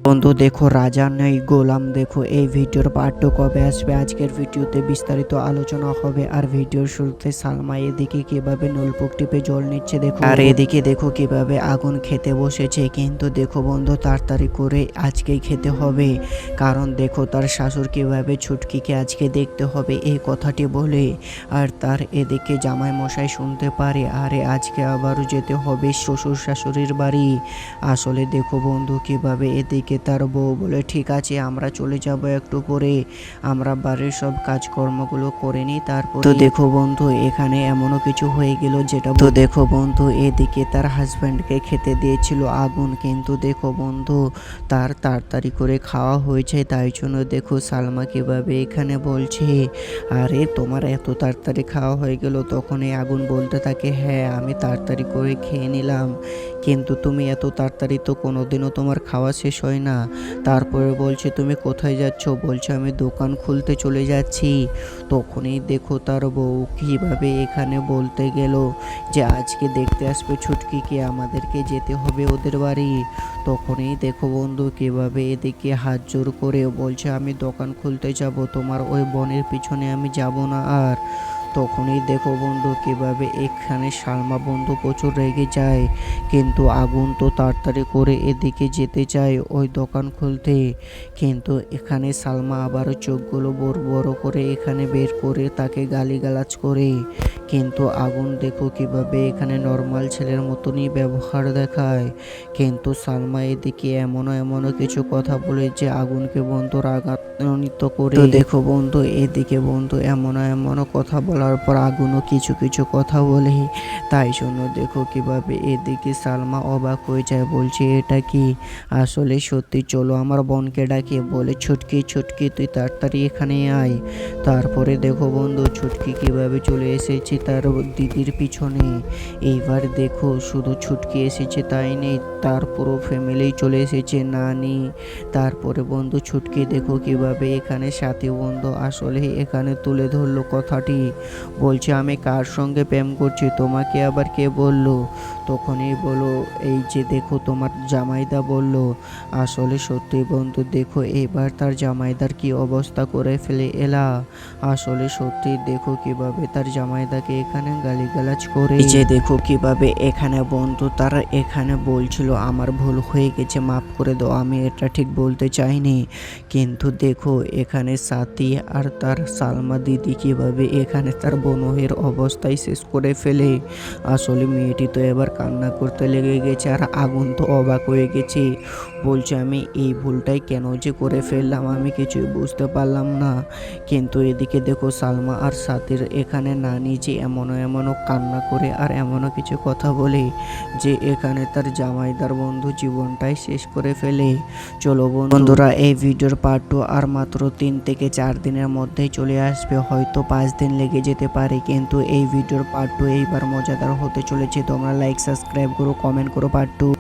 বন্ধু দেখো, রাজা নেই গোলাম। দেখো এই ভিডিওর পার্ট 2 কবে আসবে? আজকের ভিডিওতে বিস্তারিত আলোচনা হবে। আর ভিডিওর শুরুতে সালমা এদিকে কিভাবে নলপুক টিপে জল নিচ্ছে দেখো, আর এদিকে দেখো কিভাবে আগুন খেতে বসেছে। কিন্তু দেখো বন্ধু, তাড়াতাড়ি করে আজকেই খেতে হবে, কারণ দেখো তার শাশুড় কিভাবে ছুটকিকে আজকে দেখতে হবে এই কথাটি বলে। আর তার এদিকে জামাই মশাই শুনতে পারে, আরে আজকে আবারও যেতে হবে শ্বশুর শাশুড়ির বাড়ি। আসলে দেখো বন্ধু কিভাবে এদিকে তার বউ বলে, ঠিক আছে আমরা চলে যাব একটু পরে, আমরা বাড়ির সব কাজকর্মগুলো করে নিই তারপর। তো দেখো বন্ধু, এখানে এমনও কিছু হয়ে গেল যেটা, তো দেখো বন্ধু এদিকে তার হাজব্যান্ডকে খেতে দিয়েছিল আগুন, কিন্তু দেখো বন্ধু তার তাড়াতাড়ি করে খাওয়া হয়েছে। তাই জন্য দেখো সালমা কিভাবে এখানে বলছে, আরে তোমার এত তাড়াতাড়ি খাওয়া হয়ে গেল। তখন এই আগুন বলতে থাকে, হ্যাঁ আমি তাড়াতাড়ি করে খেয়ে নিলাম, কিন্তু তুমি এত তাড়াতাড়ি তো কোনোদিনও তোমার খাওয়া শেষ হয় না। তারপরে বলছে, তুমি কোথায় যাচ্ছ? বলছে আমি দোকান খুলতে চলে যাচ্ছি। তখনই দেখো তার বউ কীভাবে এখানে বলতে গেল যে আজকে দেখতে আসবে ছুটকিকে, আমাদেরকে যেতে হবে ওদের বাড়ি। তখনই দেখো বন্ধু কীভাবে এদিকে হাত জোর করে বলছে, আমি দোকান খুলতে যাব, তোমার ওই বোনের পিছনে আমি যাব না আর। তখনই দেখো বন্ধু কিভাবে এখানে সালমা বন্ধু প্রচুর রেগে যায়, কিন্তু আগুন তো তাড়াতাড়ি করে এদিকে যেতে চায় ওই দোকান খুলতে। কিন্তু এখানে সালমা আবারও চোখগুলো বড় বড় করে এখানে বের করে তাকে গালিগালাজ করে। কিন্তু আগুন দেখো কিভাবে এখানে নর্মাল ছেলের মতনই ব্যবহার দেখায়, কিন্তু সালমা এদিকে এমনও কিছু কথা বলে যে আগুনকে বন্ধু রাগান্বিত করে। তো দেখো বন্ধু এদিকে বন্ধু এমনও কথা বলার পর আগুনও কিছু কথা বলে। তাই জন্য দেখো কিভাবে এদিকে সালমা অবাক হয়ে যায়, বলছে এটা কি? আসলে সত্যি, চলো আমার বোনকে ডাকে। বলে, ছুটকি তুই তাড়াতাড়ি এখানে আয়। তারপরে দেখো বন্ধু ছুটকি কিভাবে চলে এসেছে তার দিদির পিছনে। এইবার দেখো শুধু ছুটকি এসেছে তাই নেই, তার পুরো ফ্যামিলি চলে এসেছে, নানি। তারপরে বন্ধু ছুটকি দেখো কিভাবে এখানে সাথী বন্ধু আসলে এখানে তুলে ধরলো কথাটি। বলছে, আমি কার সঙ্গে প্রেম করছি, তোমাকে আবার কে বললো? তখনই বলো, এই যে দেখো তোমার জামাইদা বলল। আসলে সত্যি বন্ধু দেখো এবার তার জামাইদার কি অবস্থা করে ফেলে এলা। আসলে সত্যি দেখো কিভাবে তার জামাইদাকে এখানে গালিগালাজ করে। এই যে দেখো কিভাবে এখানে বন্ধু তারা এখানে বলছিল, আমার ভুল হয়ে গেছে, মাফ করে দাও, আমি এটা ঠিক বলতে চাইনি। কিন্তু দেখো এখানে সাথী আর তার সালমা দিদি কিভাবে এখানে তার বোনের অবস্থায় শেষ করে ফেলে। আসলে মেয়েটি তো এবার কান্না করতে লেগে গেছে, আর আগুন তো অবাক হয়ে গেছে। বলছে, আমি এই ভুলটাই কেন যে করে ফেললাম, আমি কিছুই বুঝতে পারলাম না। কিন্তু এদিকে দেখো সালমা আর সাথীর এখানে নানি যে এমনও কান্না করে আর এমনও কিছু কথা বলে যে এখানে তার জামাইদার বন্ধু জীবনটাই শেষ করে ফেলে। চলো বন্ধুরা, এই ভিডিওর পার্ট 2 আর মাত্র 3 থেকে 4 দিনের মধ্যেই চলে আসবে, হয়তো 5 দিন লেগে যেতে পারে। কিন্তু এই ভিডিওর পার্ট 2 এইবার মজাদার হতে চলেছে। তোমরা লাইক সাবস্ক্রাইব করো, কমেন্ট করো পার্ট 2।